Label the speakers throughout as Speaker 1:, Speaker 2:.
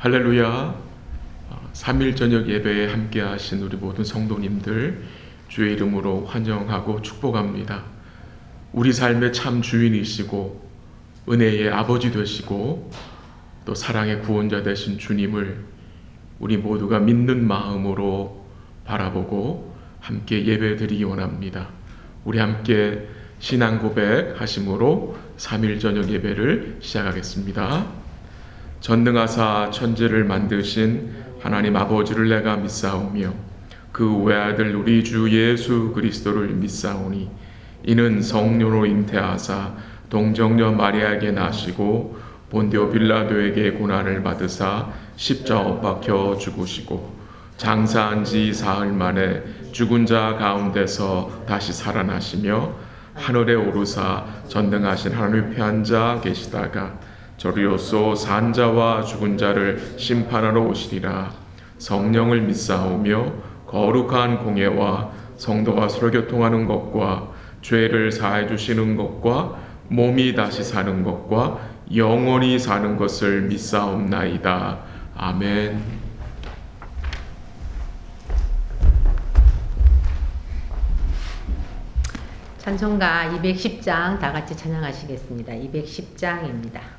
Speaker 1: 할렐루야. 3일 저녁 예배에 함께 하신 우리 모든 성도님들 주의 이름으로 환영하고 축복합니다. 우리 삶의 참 주인이시고 은혜의 아버지 되시고 또 사랑의 구원자 되신 주님을 우리 모두가 믿는 마음으로 바라보고 함께 예배드리기 원합니다. 우리 함께 신앙 고백 하심으로 3일 저녁 예배를 시작하겠습니다. 전능하사 천지를 만드신 하나님 아버지를 내가 믿사오며 그 외아들 우리 주 예수 그리스도를 믿사오니 이는 성령으로 잉태하사 동정녀 마리아에게 나시고 본디오 빌라도에게 고난을 받으사 십자가 못 박혀 죽으시고 장사한 지 사흘 만에 죽은 자 가운데서 다시 살아나시며 하늘에 오르사 전능하신 하나님 편 앉아 계시다가 저리로서 산 자와 죽은 자를 심판하러 오시리라. 성령을 믿사오며 거룩한 공예와 성도가 서로 교통하는 것과 죄를 사해 주시는 것과 몸이 다시 사는 것과 영원히 사는 것을 믿사옵나이다. 아멘.
Speaker 2: 찬송가 210장 다 같이 찬양하시겠습니다. 210장입니다.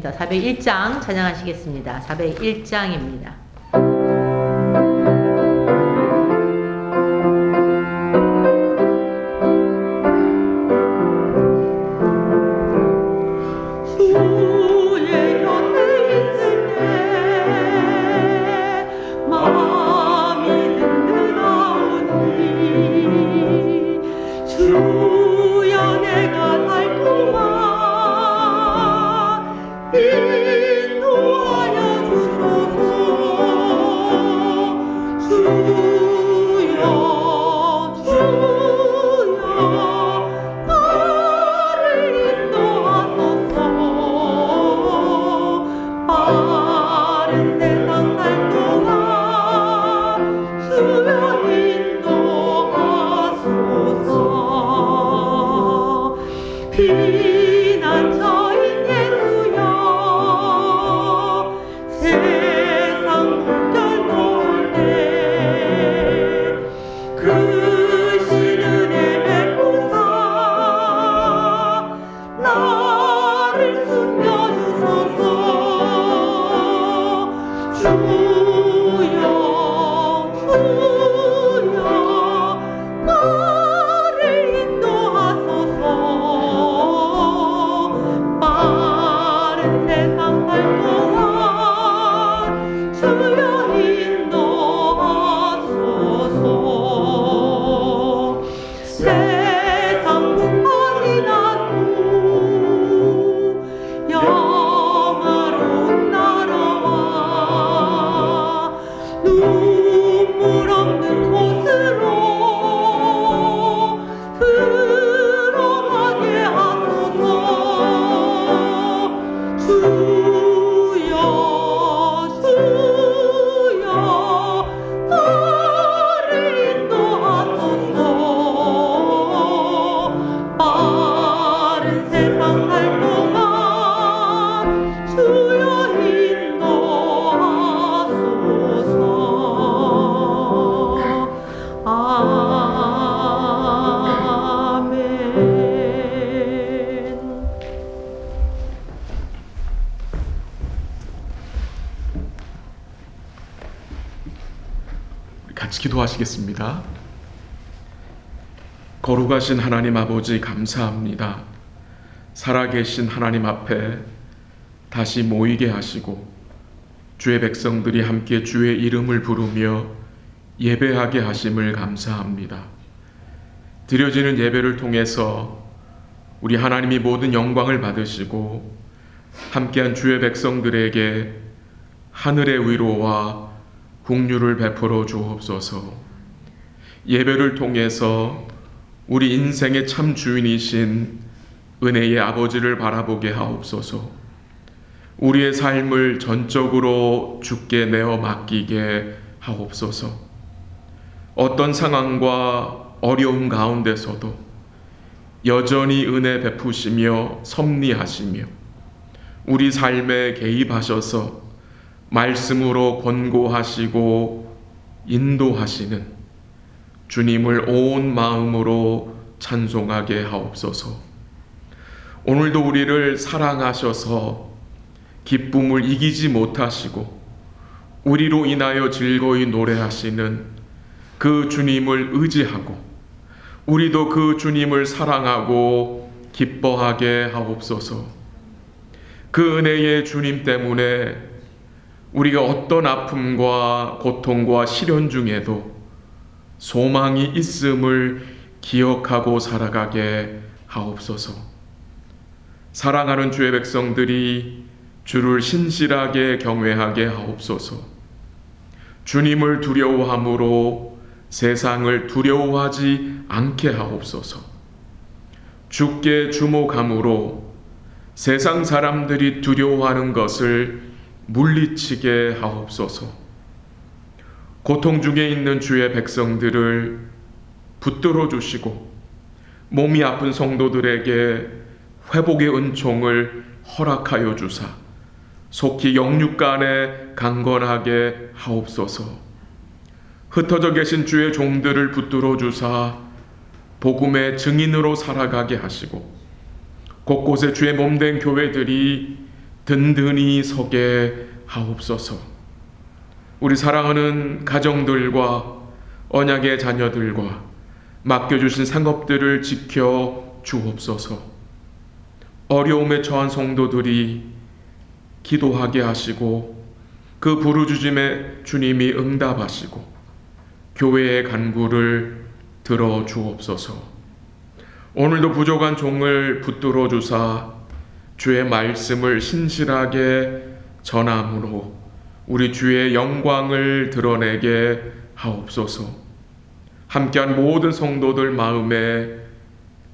Speaker 2: 아닙니다. 401장 찬양하시겠습니다. 401장입니다.
Speaker 3: 인도하여 주소서.
Speaker 1: 같이 기도하시겠습니다. 거룩하신 하나님 아버지 감사합니다. 살아계신 하나님 앞에 다시 모이게 하시고 주의 백성들이 함께 주의 이름을 부르며 예배하게 하심을 감사합니다. 드려지는 예배를 통해서 우리 하나님이 모든 영광을 받으시고 함께한 주의 백성들에게 하늘의 위로와 긍휼을 베풀어 주옵소서. 예배를 통해서 우리 인생의 참 주인이신 은혜의 아버지를 바라보게 하옵소서. 우리의 삶을 전적으로 주께 내어 맡기게 하옵소서. 어떤 상황과 어려움 가운데서도 여전히 은혜 베푸시며 섭리하시며 우리 삶에 개입하셔서 말씀으로 권고하시고 인도하시는 주님을 온 마음으로 찬송하게 하옵소서. 오늘도 우리를 사랑하셔서 기쁨을 이기지 못하시고 우리로 인하여 즐거이 노래하시는 그 주님을 의지하고 우리도 그 주님을 사랑하고 기뻐하게 하옵소서. 그 은혜의 주님 때문에 우리가 어떤 아픔과 고통과 시련 중에도 소망이 있음을 기억하고 살아가게 하옵소서. 사랑하는 주의 백성들이 주를 신실하게 경외하게 하옵소서. 주님을 두려워함으로 세상을 두려워하지 않게 하옵소서. 주께 주목함으로 세상 사람들이 두려워하는 것을 물리치게 하옵소서. 고통 중에 있는 주의 백성들을 붙들어 주시고 몸이 아픈 성도들에게 회복의 은총을 허락하여 주사 속히 영육간에 강건하게 하옵소서. 흩어져 계신 주의 종들을 붙들어 주사 복음의 증인으로 살아가게 하시고 곳곳에 주의 몸된 교회들이 든든히 서게 하옵소서. 우리 사랑하는 가정들과 언약의 자녀들과 맡겨주신 상업들을 지켜 주옵소서. 어려움에 처한 성도들이 기도하게 하시고 그 부르짖음에 주님이 응답하시고 교회의 간구를 들어 주옵소서. 오늘도 부족한 종을 붙들어 주사 주의 말씀을 신실하게 전함으로 우리 주의 영광을 드러내게 하옵소서. 함께한 모든 성도들 마음에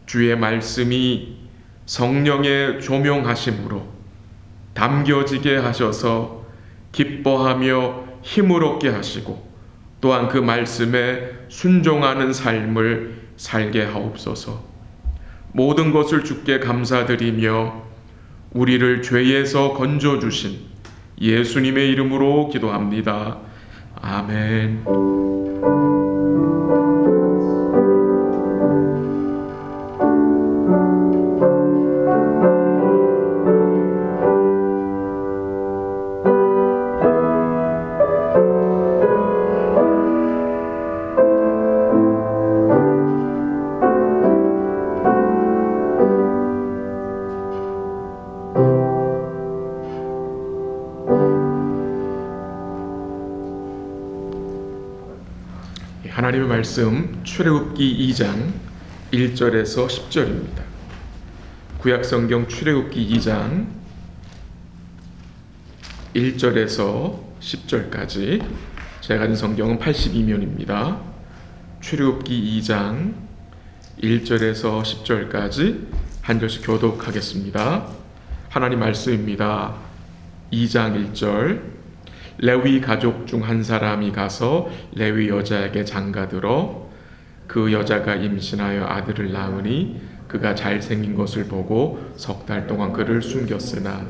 Speaker 1: 주의 말씀이 성령의 조명하심으로 담겨지게 하셔서 기뻐하며 힘을 얻게 하시고 또한 그 말씀에 순종하는 삶을 살게 하옵소서. 모든 것을 주께 감사드리며 우리를 죄에서 건져주신 예수님의 이름으로 기도합니다. 아멘. 하나님의 말씀 출애굽기 2장 1절에서 10절입니다. 구약성경 출애굽기 2장 1절에서 10절까지 제가 가진 성경은 82면입니다. 출애굽기 2장 1절에서 10절까지 한 절씩 교독하겠습니다. 하나님 말씀입니다. 2장 1절 레위 가족 중 한 사람이 가서 레위 여자에게 장가들어 그 여자가 임신하여 아들을 낳으니 그가 잘생긴 것을 보고 3달 동안 그를 숨겼으나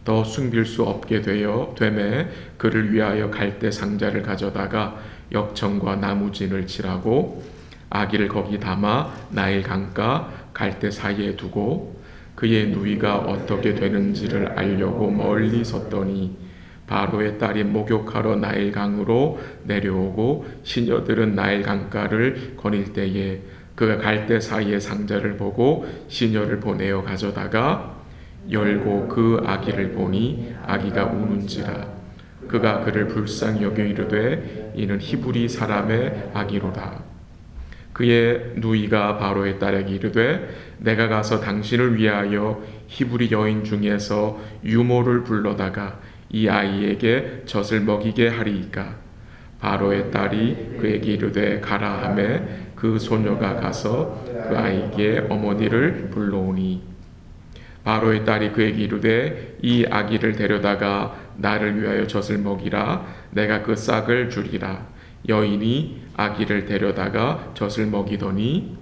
Speaker 1: 더 숨길 수 없게 되매 그를 위하여 갈대 상자를 가져다가 역청과 나무진을 칠하고 아기를 거기 담아 나일 강가 갈대 사이에 두고 그의 누이가 어떻게 되는지를 알려고 멀리 섰더니 바로의 딸이 목욕하러 나일강으로 내려오고 시녀들은 나일 강가를 거닐 때에 그가 갈대 사이의 상자를 보고 시녀를 보내어 가져다가 열고 그 아기를 보니 아기가 우는지라. 그가 그를 불쌍히 여겨 이르되 이는 히브리 사람의 아기로다. 그의 누이가 바로의 딸에게 이르되 내가 가서 당신을 위하여 히브리 여인 중에서 유모를 불러다가 이 아이에게 젖을 먹이게 하리이까. 바로의 딸이 그에게 이르되 가라 하매 그 소녀가 가서 그 아이에게 어머니를 불러오니 바로의 딸이 그에게 이르되 이 아기를 데려다가 나를 위하여 젖을 먹이라. 내가 그 싹을 주리라. 여인이 아기를 데려다가 젖을 먹이더니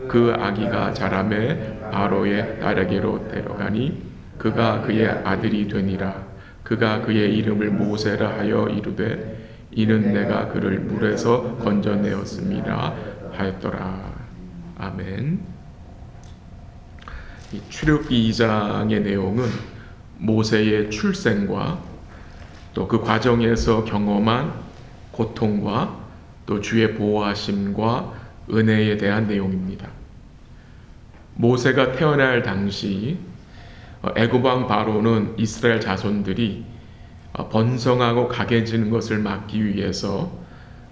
Speaker 1: 그 아기가 자라매 바로의 딸에게로 데려가니 그가 그의 아들이 되니라. 그가 그의 이름을 모세라 하여 이르되 이는 내가 그를 물에서 건져내었음이라 하였더라. 아멘. 이 출애굽기 2장의 내용은 모세의 출생과 또 그 과정에서 경험한 고통과 또 주의 보호하심과 은혜에 대한 내용입니다. 모세가 태어날 당시 애굽 왕 바로는 이스라엘 자손들이 번성하고 강해지는 것을 막기 위해서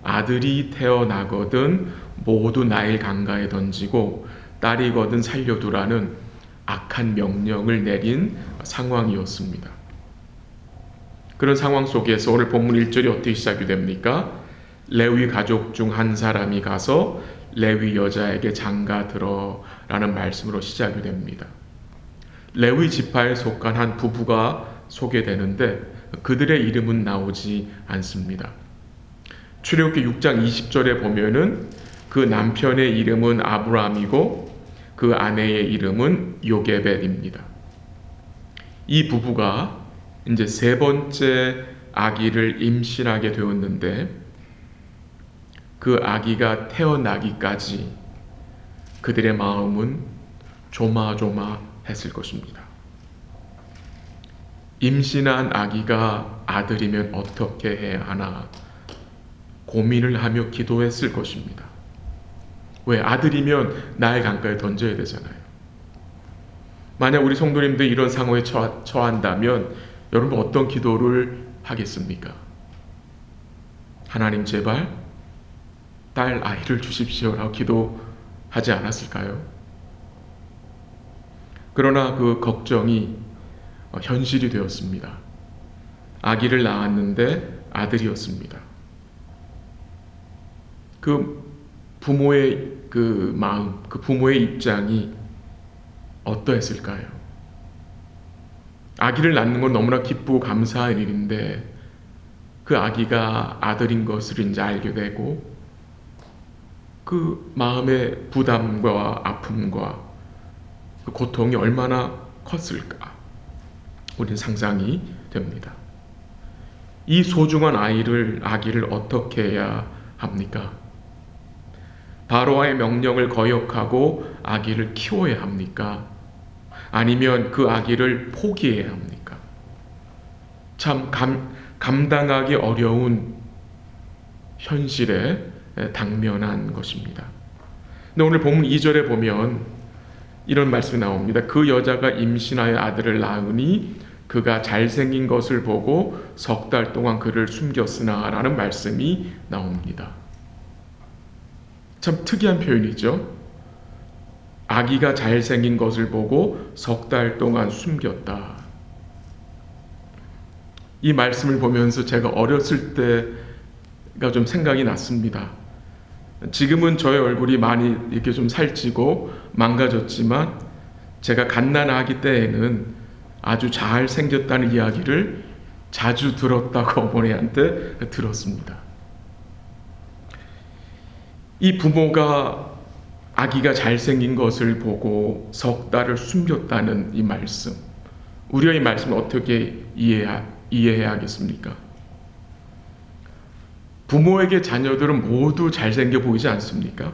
Speaker 1: 아들이 태어나거든 모두 나일 강가에 던지고 딸이거든 살려두라는 악한 명령을 내린 상황이었습니다. 그런 상황 속에서 오늘 본문 1절이 어떻게 시작이 됩니까? 레위 가족 중 한 사람이 가서 레위 여자에게 장가들어라는 말씀으로 시작이 됩니다. 레위 지파에 속한 한 부부가 소개되는데 그들의 이름은 나오지 않습니다. 출애굽기 6장 20절에 보면은 그 남편의 이름은 아브람이고 그 아내의 이름은 요게벳입니다. 이 부부가 이제 세 번째 아기를 임신하게 되었는데 그 아기가 태어나기까지 그들의 마음은 조마조마했을 것입니다. 임신한 아기가 아들이면 어떻게 해야 하나 고민을 하며 기도했을 것입니다. 왜? 아들이면 나일 강가에 던져야 되잖아요. 만약 우리 성도님들 이런 상황에 처한다면 여러분 어떤 기도를 하겠습니까? 하나님 제발 딸 아이를 주십시오라고 기도하지 않았을까요? 그러나 그 걱정이 현실이 되었습니다. 아기를 낳았는데 아들이었습니다. 그 부모의 그 마음, 그 부모의 입장이 어떠했을까요? 아기를 낳는 건 너무나 기쁘고 감사한 일인데 그 아기가 아들인 것을 이제 알게 되고 그 마음의 부담과 아픔과 그 고통이 얼마나 컸을까 우리는 상상이 됩니다. 이 소중한 아기를 어떻게 해야 합니까? 바로와의 명령을 거역하고 아기를 키워야 합니까? 아니면 그 아기를 포기해야 합니까? 참 감당하기 어려운 현실에 당면한 것입니다. 근데 오늘 본문 2절에 보면 이런 말씀이 나옵니다. 그 여자가 임신하여 아들을 낳으니 그가 잘생긴 것을 보고 석 달 동안 그를 숨겼으나 라는 말씀이 나옵니다. 참 특이한 표현이죠. 아기가 잘생긴 것을 보고 석 달 동안 숨겼다. 이 말씀을 보면서 제가 어렸을 때가 좀 생각이 났습니다. 지금은 저의 얼굴이 많이 이렇게 좀 살찌고 망가졌지만 제가 갓난아기 때에는 아주 잘생겼다는 이야기를 자주 들었다고 어머니한테 들었습니다. 이 부모가 아기가 잘생긴 것을 보고 석 달을 숨겼다는 이 말씀, 우리가 이 말씀을 어떻게 이해해야 하겠습니까? 부모에게 자녀들은 모두 잘생겨 보이지 않습니까?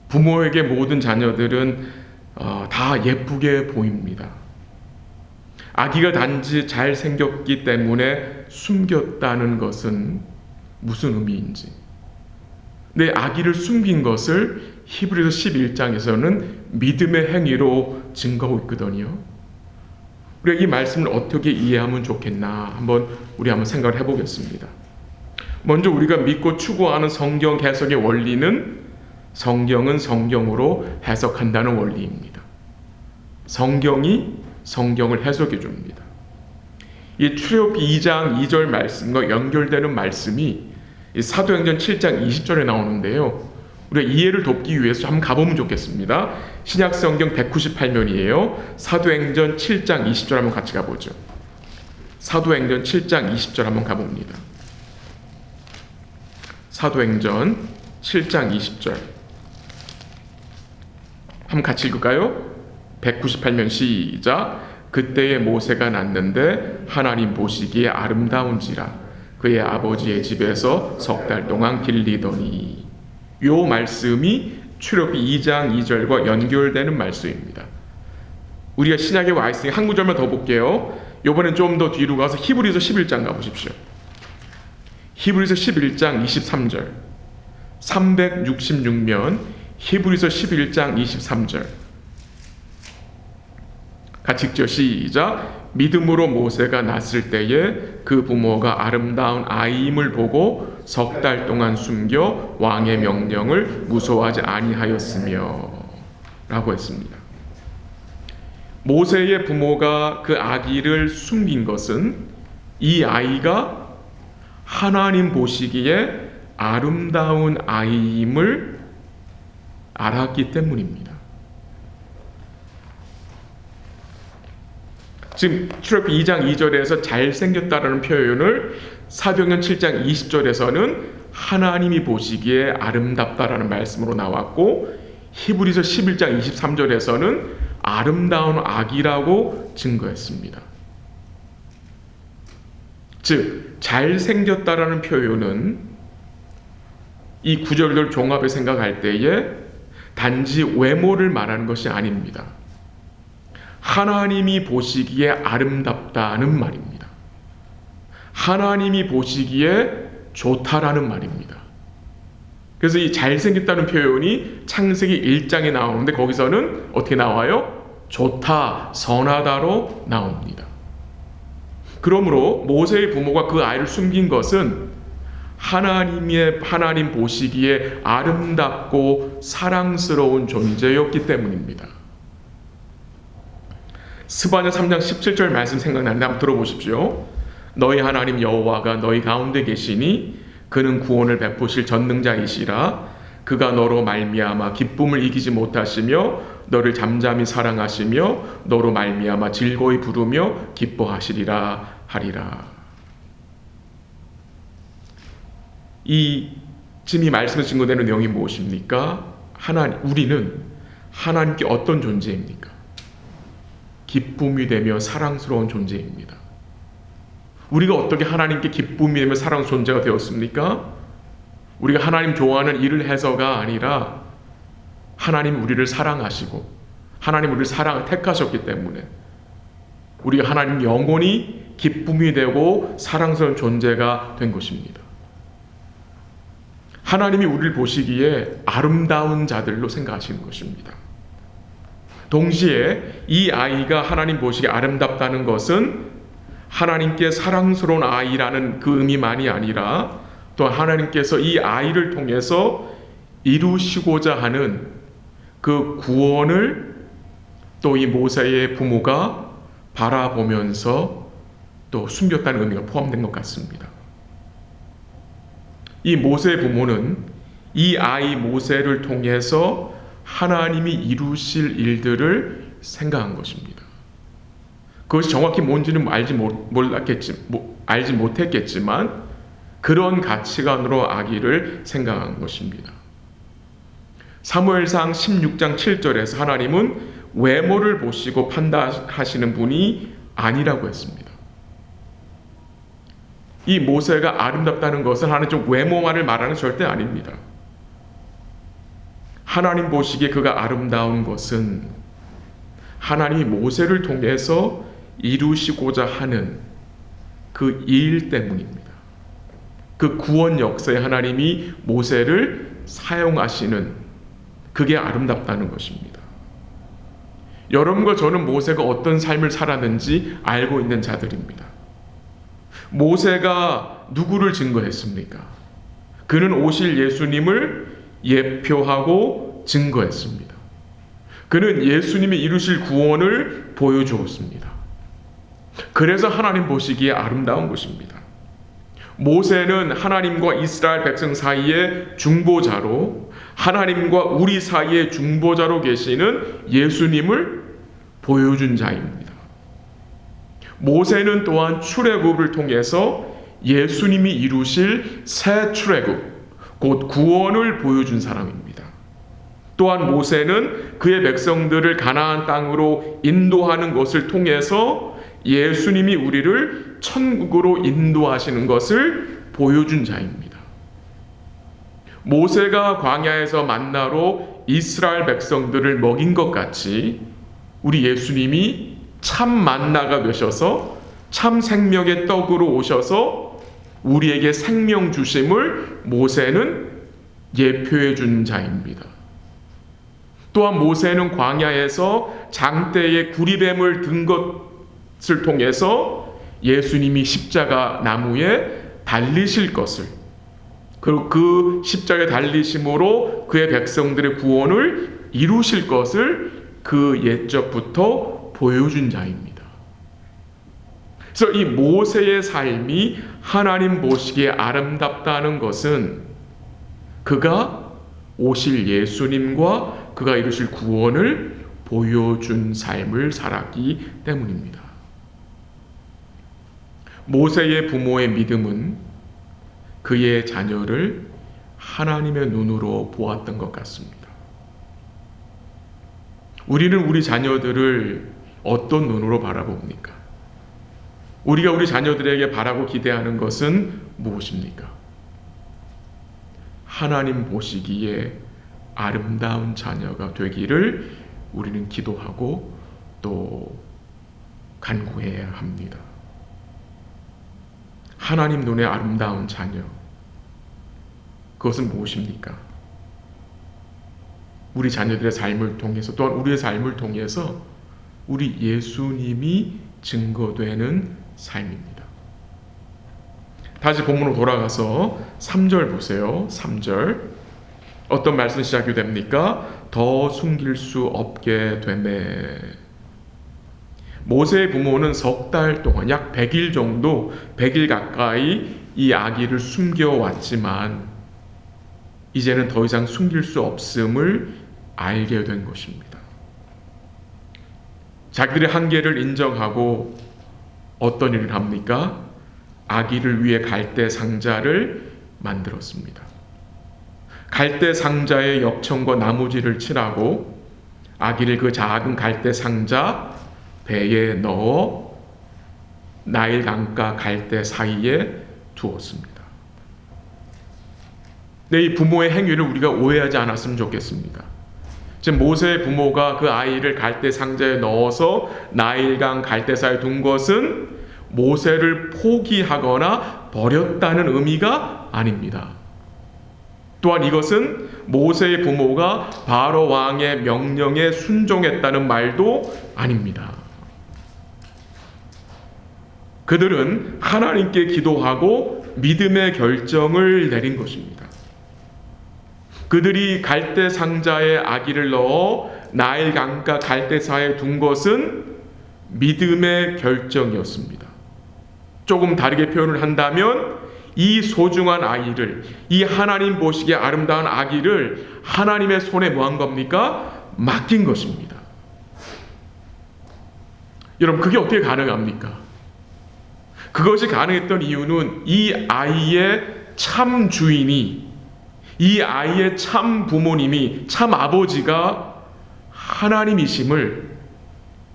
Speaker 1: 부모에게 모든 자녀들은 다 예쁘게 보입니다. 아기가 단지 잘생겼기 때문에 숨겼다는 것은 무슨 의미인지. 내 아기를 숨긴 것을 히브리서 11장에서는 믿음의 행위로 증거하고 있거든요. 우리가 이 말씀을 어떻게 이해하면 좋겠나 우리 한번 생각을 해보겠습니다. 먼저 우리가 믿고 추구하는 성경 해석의 원리는 성경은 성경으로 해석한다는 원리입니다. 성경이 성경을 해석해 줍니다. 이 출애굽기 2장 2절 말씀과 연결되는 말씀이 사도행전 7장 20절에 나오는데요. 우리가 이해를 돕기 위해서 한번 가보면 좋겠습니다. 신약성경 198면이에요. 사도행전 7장 20절 한번 같이 가보죠. 사도행전 7장 20절 한번 가봅니다. 사도행전 7장 20절 한번 같이 읽을까요? 198면 시작. 그때에 모세가 났는데 하나님 보시기에 아름다운지라 그의 아버지의 집에서 석 달 동안 길리더니. 요 말씀이 출애굽기 2장 2절과 연결되는 말씀입니다. 우리가 신약에 와 있으니 한 구절만 더 볼게요. 요번엔 좀 더 뒤로 가서 히브리서 11장 가보십시오. 히브리서 11장 23절 366면 히브리서 11장 23절 같이 읽죠. 시작. 믿음으로 모세가 낳았을 때에 그 부모가 아름다운 아이임을 보고 석 달 동안 숨겨 왕의 명령을 무서워하지 아니하였으며 라고 했습니다. 모세의 부모가 그 아기를 숨긴 것은 이 아이가 하나님 보시기에 아름다운 아이임을 알았기 때문입니다. 지금 출애굽기 2장 2절에서 잘생겼다라는 표현을 사도행전 7장 20절에서는 하나님이 보시기에 아름답다라는 말씀으로 나왔고, 히브리서 11장 23절에서는 아름다운 아기라고 증거했습니다. 즉 잘생겼다라는 표현은 이 구절들 종합해 생각할 때에 단지 외모를 말하는 것이 아닙니다. 하나님이 보시기에 아름답다는 말입니다. 하나님이 보시기에 좋다라는 말입니다. 그래서 이 잘생겼다는 표현이 창세기 1장에 나오는데 거기서는 어떻게 나와요? 좋다, 선하다로 나옵니다. 그러므로 모세의 부모가 그 아이를 숨긴 것은 하나님 보시기에 아름답고 사랑스러운 존재였기 때문입니다. 스바냐 3장 17절 말씀 생각나는데 한번 들어보십시오. 너희 하나님 여호와가 너희 가운데 계시니 그는 구원을 베푸실 전능자이시라. 그가 너로 말미암아 기쁨을 이기지 못하시며 너를 잠잠히 사랑하시며 너로 말미암아 즐거이 부르며 기뻐하시리라 하리라. 지금 이 말씀에 증거되는 내용이 무엇입니까? 우리는 하나님께 어떤 존재입니까? 기쁨이 되며 사랑스러운 존재입니다. 우리가 어떻게 하나님께 기쁨이 되며 사랑스러운 존재가 되었습니까? 우리가 하나님 좋아하는 일을 해서가 아니라 하나님 우리를 사랑하시고 하나님 우리를 택하셨기 때문에 우리가 하나님 영원히 기쁨이 되고 사랑스러운 존재가 된 것입니다. 하나님이 우리를 보시기에 아름다운 자들로 생각하시는 것입니다. 동시에 이 아이가 하나님 보시기에 아름답다는 것은 하나님께 사랑스러운 아이라는 그 의미만이 아니라 또 하나님께서 이 아이를 통해서 이루시고자 하는 그 구원을 또 이 모세의 부모가 바라보면서 또 숨겼다는 의미가 포함된 것 같습니다. 이 모세의 부모는 이 아이 모세를 통해서 하나님이 이루실 일들을 생각한 것입니다. 그것이 정확히 뭔지는 알지 못했겠지만 그런 가치관으로 아기를 생각한 것입니다. 사무엘상 16장 7절에서 하나님은 외모를 보시고 판단하시는 분이 아니라고 했습니다. 이 모세가 아름답다는 것은 하나님 좀 외모만을 말하는 것이 절대 아닙니다. 하나님 보시기에 그가 아름다운 것은 하나님이 모세를 통해서 이루시고자 하는 그 일 때문입니다. 그 구원 역사에 하나님이 모세를 사용하시는 그게 아름답다는 것입니다. 여러분과 저는 모세가 어떤 삶을 살았는지 알고 있는 자들입니다. 모세가 누구를 증거했습니까? 그는 오실 예수님을 예표하고 증거했습니다. 그는 예수님이 이루실 구원을 보여주었습니다. 그래서 하나님 보시기에 아름다운 것입니다. 모세는 하나님과 이스라엘 백성 사이의 중보자로, 하나님과 우리 사이의 중보자로 계시는 예수님을 보여준 자입니다. 모세는 또한 출애굽을 통해서 예수님이 이루실 새 출애굽, 곧 구원을 보여준 사람입니다. 또한 모세는 그의 백성들을 가나안 땅으로 인도하는 것을 통해서 예수님이 우리를 천국으로 인도하시는 것을 보여준 자입니다. 모세가 광야에서 만나로 이스라엘 백성들을 먹인 것 같이 우리 예수님이 참 만나가 되셔서 참 생명의 떡으로 오셔서 우리에게 생명 주심을 모세는 예표해 준 자입니다. 또한 모세는 광야에서 장대에 구리뱀을 든 것을 통해서 예수님이 십자가 나무에 달리실 것을, 그리고 그 십자가에 달리심으로 그의 백성들의 구원을 이루실 것을 그 옛적부터 보여준 자입니다. 그래서 이 모세의 삶이 하나님 보시기에 아름답다는 것은 그가 오실 예수님과 그가 이루실 구원을 보여준 삶을 살았기 때문입니다. 모세의 부모의 믿음은 그의 자녀를 하나님의 눈으로 보았던 것 같습니다. 우리는 우리 자녀들을 어떤 눈으로 바라봅니까? 우리가 우리 자녀들에게 바라고 기대하는 것은 무엇입니까? 하나님 보시기에 아름다운 자녀가 되기를 우리는 기도하고 또 간구해야 합니다. 하나님 눈에 아름다운 자녀, 그것은 무엇입니까? 우리 자녀들의 삶을 통해서, 또한 우리의 삶을 통해서 우리 예수님이 증거되는 삶입니다. 다시 본문으로 돌아가서 3절 보세요. 3절 어떤 말씀 시작이 됩니까? 더 숨길 수 없게 되매. 모세의 부모는 석 달 동안 약 100일 정도, 100일 가까이 이 아기를 숨겨왔지만 이제는 더 이상 숨길 수 없음을 알게 된 것입니다. 자기들의 한계를 인정하고 어떤 일을 합니까? 아기를 위해 갈대 상자를 만들었습니다. 갈대 상자에 역청과 나무질을 칠하고 아기를 그 작은 갈대 상자 배에 넣어 나일 강가 갈대 사이에 두었습니다. 네, 이 부모의 행위를 우리가 오해하지 않았으면 좋겠습니다. 지금 모세의 부모가 그 아이를 갈대 상자에 넣어서 나일강 갈대사에 둔 것은 모세를 포기하거나 버렸다는 의미가 아닙니다. 또한 이것은 모세의 부모가 바로 왕의 명령에 순종했다는 말도 아닙니다. 그들은 하나님께 기도하고 믿음의 결정을 내린 것입니다. 그들이 갈대 상자에 아기를 넣어 나일 강가 갈대사에 둔 것은 믿음의 결정이었습니다. 조금 다르게 표현을 한다면 이 소중한 아이를, 이 하나님 보시기에 아름다운 아기를 하나님의 손에 뭐 한 겁니까? 맡긴 것입니다. 여러분, 그게 어떻게 가능합니까? 그것이 가능했던 이유는 이 아이의 참 주인이, 이 아이의 참 부모님이, 참 아버지가 하나님이심을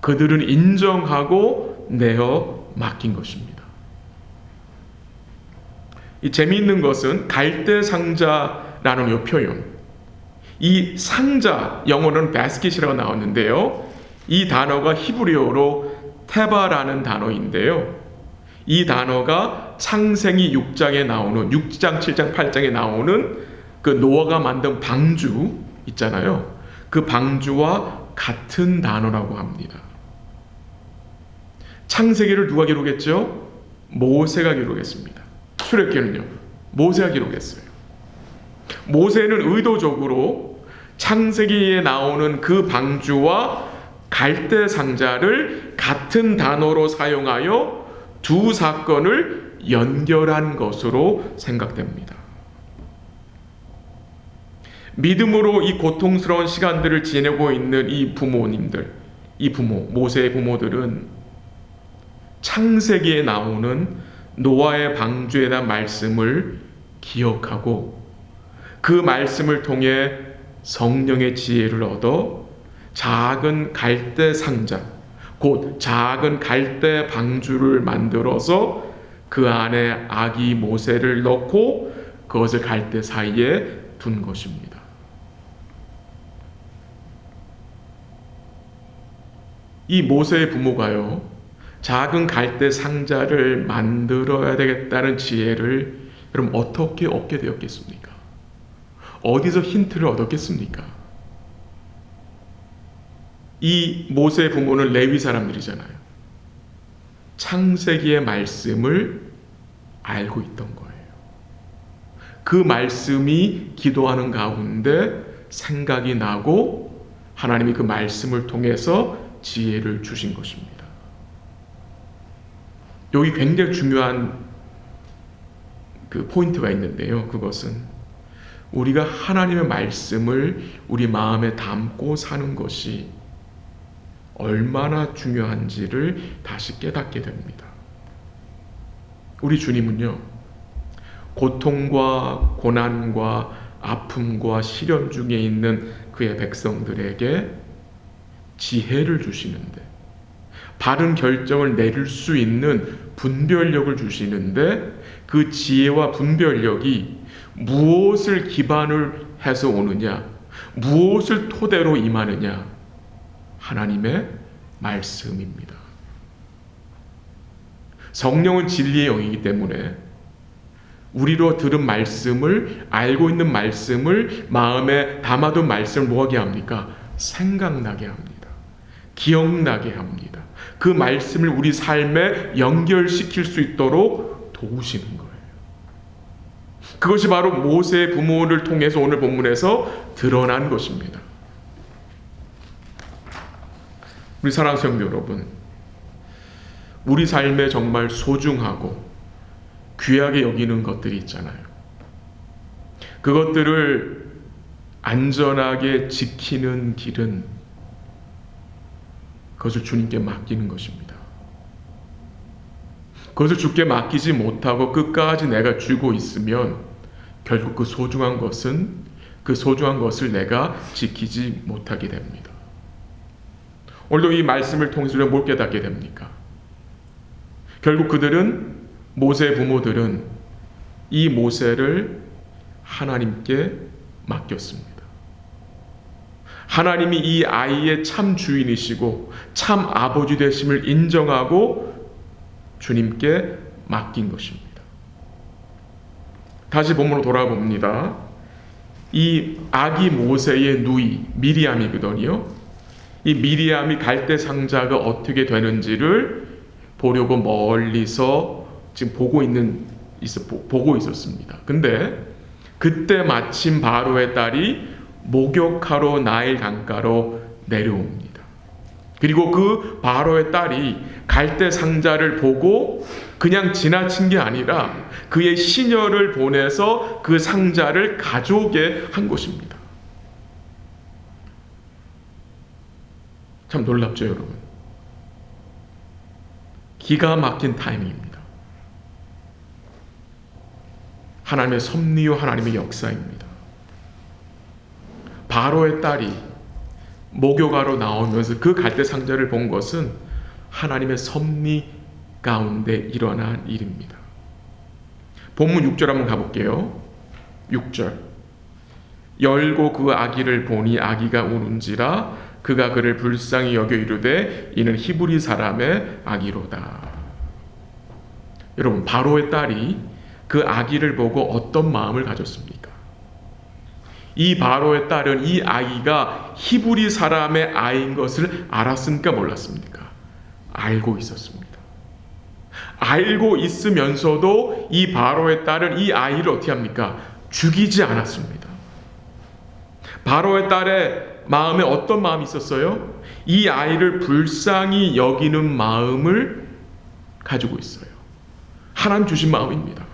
Speaker 1: 그들은 인정하고 내어 맡긴 것입니다. 이 재미있는 것은 갈대 상자라는 이 표현, 이 상자, 영어로는 바스켓이라고 나왔는데요, 이 단어가 히브리어로 테바라는 단어인데요. 이 단어가 창세기 6장에 나오는 6장, 7장, 8장에 나오는 그 노아가 만든 방주 있잖아요. 그 방주와 같은 단어라고 합니다. 창세기를 누가 기록했죠? 모세가 기록했습니다. 출애굽기는요, 모세가 기록했어요. 모세는 의도적으로 창세기에 나오는 그 방주와 갈대 상자를 같은 단어로 사용하여 두 사건을 연결한 것으로 생각됩니다. 믿음으로 이 고통스러운 시간들을 지내고 있는 이 부모님들, 모세의 부모들은 창세기에 나오는 노아의 방주에 대한 말씀을 기억하고 그 말씀을 통해 성령의 지혜를 얻어 작은 갈대 상자, 곧 작은 갈대 방주를 만들어서 그 안에 아기 모세를 넣고 그것을 갈대 사이에 둔 것입니다. 이 모세의 부모가요, 작은 갈대 상자를 만들어야 되겠다는 지혜를 여러분 어떻게 얻게 되었겠습니까? 어디서 힌트를 얻었겠습니까? 이 모세의 부모는 레위 사람들이잖아요. 창세기의 말씀을 알고 있던 거예요. 그 말씀이 기도하는 가운데 생각이 나고 하나님이 그 말씀을 통해서 지혜를 주신 것입니다. 여기 굉장히 중요한 그 포인트가 있는데요. 그것은 우리가 하나님의 말씀을 우리 마음에 담고 사는 것이 얼마나 중요한지를 다시 깨닫게 됩니다. 우리 주님은요, 고통과 고난과 아픔과 시련 중에 있는 그의 백성들에게 지혜를 주시는데, 바른 결정을 내릴 수 있는 분별력을 주시는데, 그 지혜와 분별력이 무엇을 기반을 해서 오느냐, 무엇을 토대로 임하느냐, 하나님의 말씀입니다. 성령은 진리의 영이기 때문에 우리로 들은 말씀을, 알고 있는 말씀을, 마음에 담아둔 말씀을 뭐하게 합니까? 생각나게 합니다. 기억나게 합니다. 그 말씀을 우리 삶에 연결시킬 수 있도록 도우시는 거예요. 그것이 바로 모세의 부모를 통해서 오늘 본문에서 드러난 것입니다. 우리 사랑하는 성도 여러분, 우리 삶에 정말 소중하고 귀하게 여기는 것들이 있잖아요. 그것들을 안전하게 지키는 길은 그것을 주님께 맡기는 것입니다. 그것을 주께 맡기지 못하고 끝까지 내가 쥐고 있으면 결국 그 소중한 것을 내가 지키지 못하게 됩니다. 오늘도 이 말씀을 통해서 우리가 뭘 깨닫게 됩니까? 결국 모세의 부모들은 이 모세를 하나님께 맡겼습니다. 하나님이 이 아이의 참 주인이시고 참 아버지 되심을 인정하고 주님께 맡긴 것입니다. 다시 본문으로 돌아봅니다. 이 아기 모세의 누이 미리암이거든요. 이 미리암이 갈대 상자가 어떻게 되는지를 보려고 멀리서 지금 보고 있었습니다. 근데 그때 마침 바로의 딸이 목욕하러 나일 강가로 내려옵니다. 그리고 그 바로의 딸이 갈대 상자를 보고 그냥 지나친 게 아니라 그의 시녀를 보내서 그 상자를 가져오게 한 것입니다. 참 놀랍죠, 여러분? 기가 막힌 타이밍입니다. 하나님의 섭리요, 하나님의 역사입니다. 바로의 딸이 목욕하러 나오면서 그 갈대 상자를 본 것은 하나님의 섭리 가운데 일어난 일입니다. 본문 6절 한번 가볼게요. 6절. 열고 그 아기를 보니 아기가 우는지라 그가 그를 불쌍히 여겨 이르되 이는 히브리 사람의 아기로다. 여러분, 바로의 딸이 그 아기를 보고 어떤 마음을 가졌습니까? 이 바로의 딸은 이 아이가 히브리 사람의 아이인 것을 알았습니까? 몰랐습니까? 알고 있었습니다. 알고 있으면서도 이 바로의 딸은 이 아이를 어떻게 합니까? 죽이지 않았습니다. 바로의 딸의 마음에 어떤 마음이 있었어요? 이 아이를 불쌍히 여기는 마음을 가지고 있어요. 하나님 주신 마음입니다.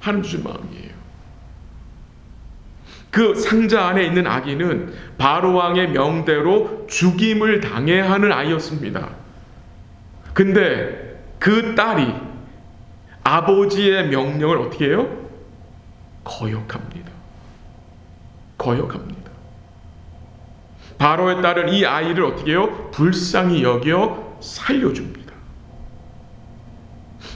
Speaker 1: 하나님 주신 마음이에요. 그 상자 안에 있는 아기는 바로 왕의 명대로 죽임을 당해야 하는 아이였습니다. 근데 그 딸이 아버지의 명령을 어떻게 해요? 거역합니다. 거역합니다. 바로의 딸은 이 아이를 어떻게 해요? 불쌍히 여겨 살려줍니다.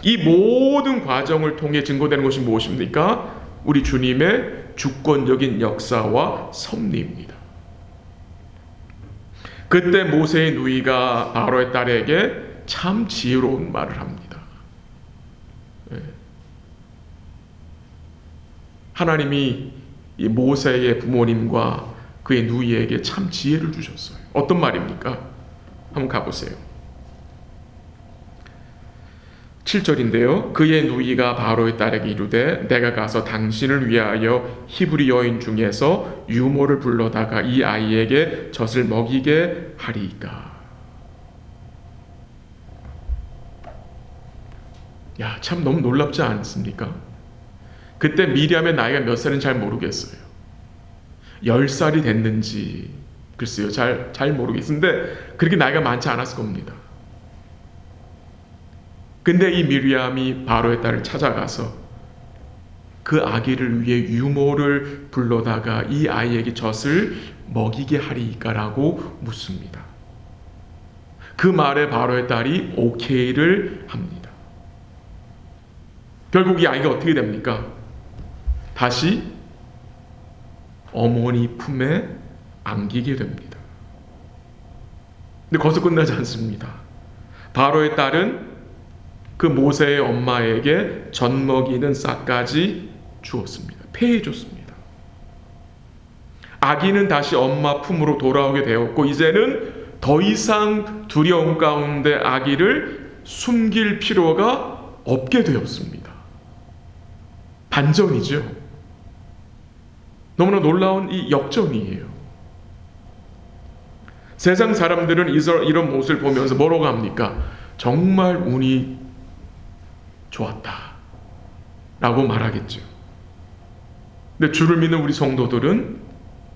Speaker 1: 이 모든 과정을 통해 증거되는 것이 무엇입니까? 우리 주님의 주권적인 역사와 섭리입니다. 그때 모세의 누이가 바로의 딸에게 참 지혜로운 말을 합니다. 하나님이 이 모세의 부모님과 그의 누이에게 참 지혜를 주셨어요. 어떤 말입니까? 한번 가보세요. 7절인데요. 그의 누이가 바로의 딸에게 이르되 내가 가서 당신을 위하여 히브리 여인 중에서 유모를 불러다가 이 아이에게 젖을 먹이게 하리이까. 야, 참 너무 놀랍지 않습니까? 그때 미리암의 나이가 몇 살인지 잘 모르겠어요. 10살이 됐는지 글쎄요, 잘 모르겠는데 그렇게 나이가 많지 않았을 겁니다. 근데 이 미리암이 바로의 딸을 찾아가서 그 아기를 위해 유모를 불러다가 이 아이에게 젖을 먹이게 하리이까라고 묻습니다. 그 말에 바로의 딸이 오케이를 합니다. 결국 이 아이가 어떻게 됩니까? 다시 어머니 품에 안기게 됩니다. 근데 거기서 끝나지 않습니다. 바로의 딸은 그 모세의 엄마에게 젖 먹이는 싹까지 주었습니다. 폐해줬습니다. 아기는 다시 엄마 품으로 돌아오게 되었고 이제는 더 이상 두려움 가운데 아기를 숨길 필요가 없게 되었습니다. 반전이죠. 너무나 놀라운 이 역전이에요. 세상 사람들은 이런 모습을 보면서 뭐라고 합니까? 정말 운이 좋았다 라고 말하겠죠. 근데 주를 믿는 우리 성도들은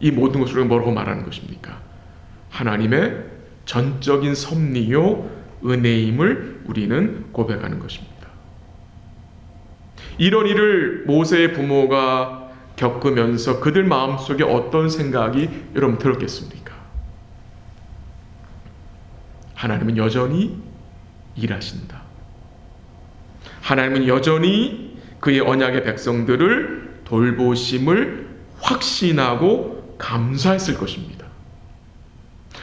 Speaker 1: 이 모든 것을 뭐라고 말하는 것입니까? 하나님의 전적인 섭리요 은혜임을 우리는 고백하는 것입니다. 이런 일을 모세의 부모가 겪으면서 그들 마음속에 어떤 생각이 여러분 들었겠습니까? 하나님은 여전히 일하신다. 하나님은 여전히 그의 언약의 백성들을 돌보심을 확신하고 감사했을 것입니다.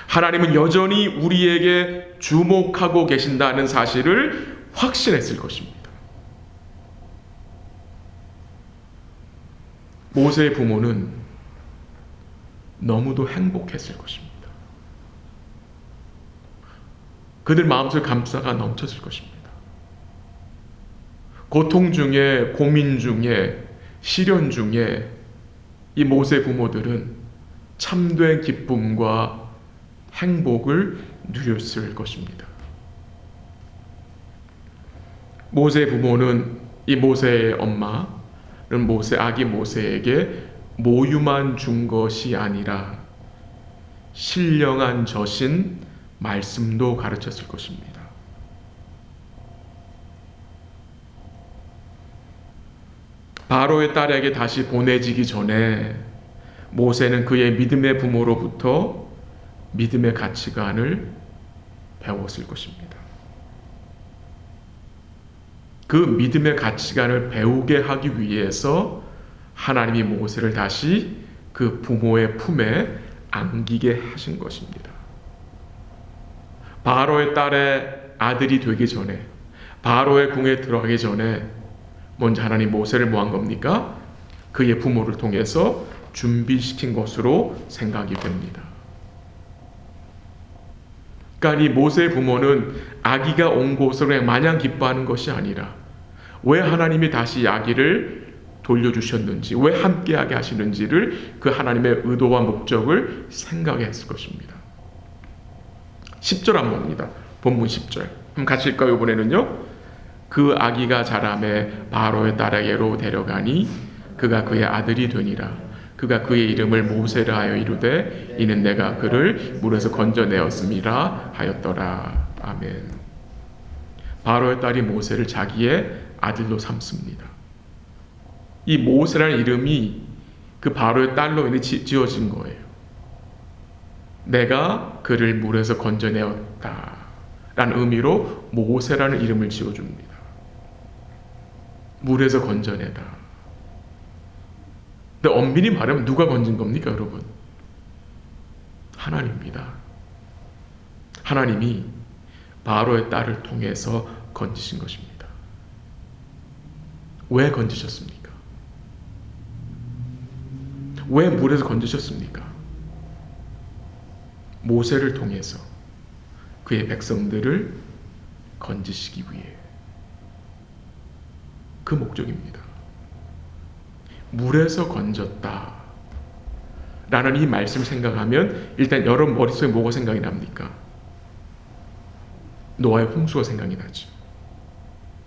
Speaker 1: 하나님은 여전히 우리에게 주목하고 계신다는 사실을 확신했을 것입니다. 모세의 부모는 너무도 행복했을 것입니다. 그들 마음속 감사가 넘쳤을 것입니다. 고통 중에, 고민 중에, 시련 중에 이 모세 부모들은 참된 기쁨과 행복을 누렸을 것입니다. 모세 부모는 이 모세의 엄마는 아기 모세에게 모유만 준 것이 아니라 신령한 젖인 말씀도 가르쳤을 것입니다. 바로의 딸에게 다시 보내지기 전에 모세는 그의 믿음의 부모로부터 믿음의 가치관을 배웠을 것입니다. 그 믿음의 가치관을 배우게 하기 위해서 하나님이 모세를 다시 그 부모의 품에 안기게 하신 것입니다. 바로의 딸의 아들이 되기 전에, 바로의 궁에 들어가기 전에 먼저 하나님 모세를 뭐 한 겁니까? 그의 부모를 통해서 준비시킨 것으로 생각이 됩니다. 그러니까 이 모세의 부모는 아기가 온 곳으로 그냥 마냥 기뻐하는 것이 아니라 왜 하나님이 다시 아기를 돌려주셨는지, 왜 함께하게 하시는지를 그 하나님의 의도와 목적을 생각했을 것입니다. 10절 한번 봅니다. 본문 10절 한번 같이 읽까요? 이번에는요. 그 아기가 자라매 바로의 딸에게로 데려가니 그가 그의 아들이 되니라. 그가 그의 이름을 모세라 하여 이르되 이는 내가 그를 물에서 건져내었음이라 하였더라. 아멘. 바로의 딸이 모세를 자기의 아들로 삼습니다. 이 모세라는 이름이 그 바로의 딸로 인해 지어진 거예요. 내가 그를 물에서 건져내었다 라는 의미로 모세라는 이름을 지어줍니다. 물에서 건져내다. 근데 엄밀히 말하면 누가 건진 겁니까, 여러분? 하나님입니다. 하나님이 바로의 딸을 통해서 건지신 것입니다. 왜 건지셨습니까? 왜 물에서 건지셨습니까? 모세를 통해서 그의 백성들을 건지시기 위해. 그 목적입니다. 물에서 건졌다 라는 이 말씀을 생각하면 일단 여러분 머릿속에 뭐가 생각이 납니까? 노아의 홍수가 생각이 나죠.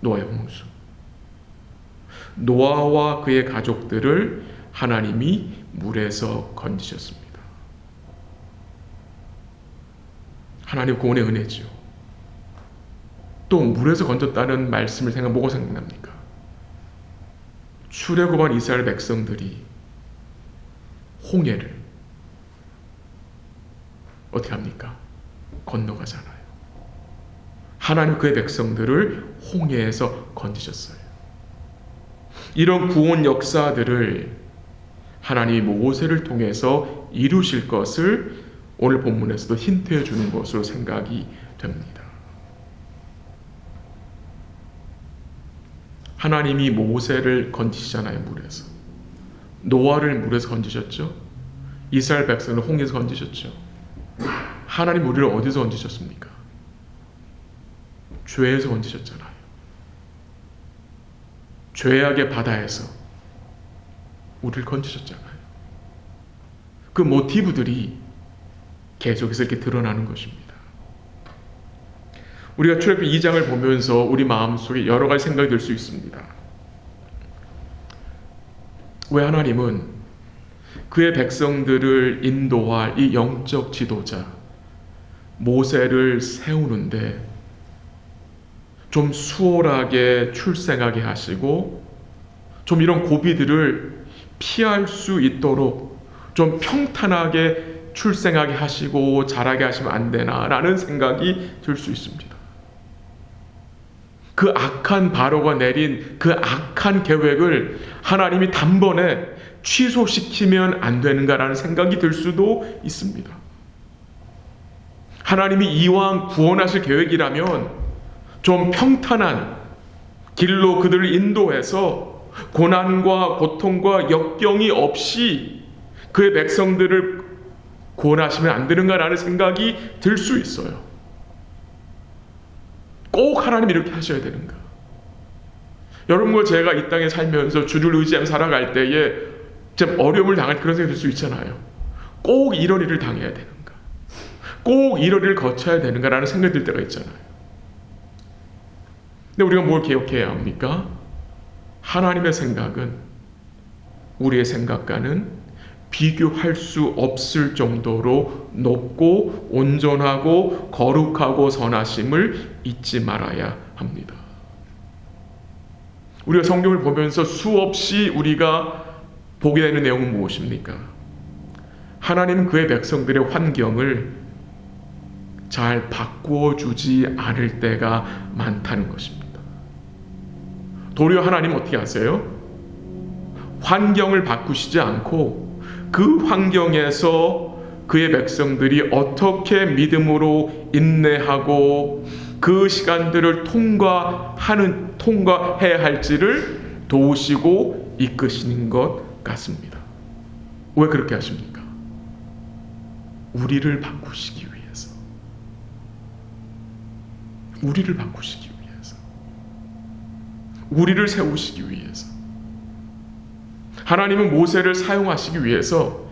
Speaker 1: 노아의 홍수. 노아와 그의 가족들을 하나님이 물에서 건지셨습니다. 하나님 구원의 은혜죠. 또 물에서 건졌다는 말씀을 생각하면 뭐가 생각납니까? 출애굽한 이스라엘 백성들이 홍해를 어떻게 합니까? 건너가잖아요. 하나님 그의 백성들을 홍해에서 건지셨어요. 이런 구원 역사들을 하나님이 모세를 통해서 이루실 것을 오늘 본문에서도 힌트해 주는 것으로 생각이 됩니다. 하나님이 모세를 건지시잖아요, 물에서. 노아를 물에서 건지셨죠. 이스라엘 백성을 홍해에서 건지셨죠. 하나님 우리를 어디서 건지셨습니까? 죄에서 건지셨잖아요. 죄악의 바다에서 우리를 건지셨잖아요. 그 모티브들이 계속해서 이렇게 드러나는 것입니다. 우리가 출애굽기 2장을 보면서 우리 마음속에 여러 가지 생각이 들 수 있습니다. 왜 하나님은 그의 백성들을 인도할 이 영적 지도자 모세를 세우는데 좀 수월하게 출생하게 하시고 좀 이런 고비들을 피할 수 있도록 좀 평탄하게 출생하게 하시고 자라게 하시면 안 되나라는 생각이 들 수 있습니다. 그 악한 바로가 내린 그 악한 계획을 하나님이 단번에 취소시키면 안 되는가라는 생각이 들 수도 있습니다. 하나님이 이왕 구원하실 계획이라면 좀 평탄한 길로 그들을 인도해서 고난과 고통과 역경이 없이 그의 백성들을 구원하시면 안 되는가라는 생각이 들 수 있어요. 꼭 하나님 이렇게 하셔야 되는가? 여러분과 제가 이 땅에 살면서 주를 의지하며 살아갈 때에 좀 어려움을 당할 그런 생각이 들 수 있잖아요. 꼭 이런 일을 당해야 되는가? 꼭 이런 일을 거쳐야 되는가라는 생각이 들 때가 있잖아요. 근데 우리가 뭘 기억해야 합니까? 하나님의 생각은 우리의 생각과는 비교할 수 없을 정도로 높고 온전하고 거룩하고 선하심을 잊지 말아야 합니다. 우리가 성경을 보면서 수없이 우리가 보게 되는 내용은 무엇입니까? 하나님은 그의 백성들의 환경을 잘 바꾸어 주지 않을 때가 많다는 것입니다. 도리어 하나님은 어떻게 하세요? 환경을 바꾸시지 않고 그 환경에서 그의 백성들이 어떻게 믿음으로 인내하고 그 시간들을 통과해야 할지를 도우시고 이끄시는 것 같습니다. 왜 그렇게 하십니까? 우리를 바꾸시기 위해서. 우리를 바꾸시기 위해서. 우리를 세우시기 위해서. 하나님은 모세를 사용하시기 위해서,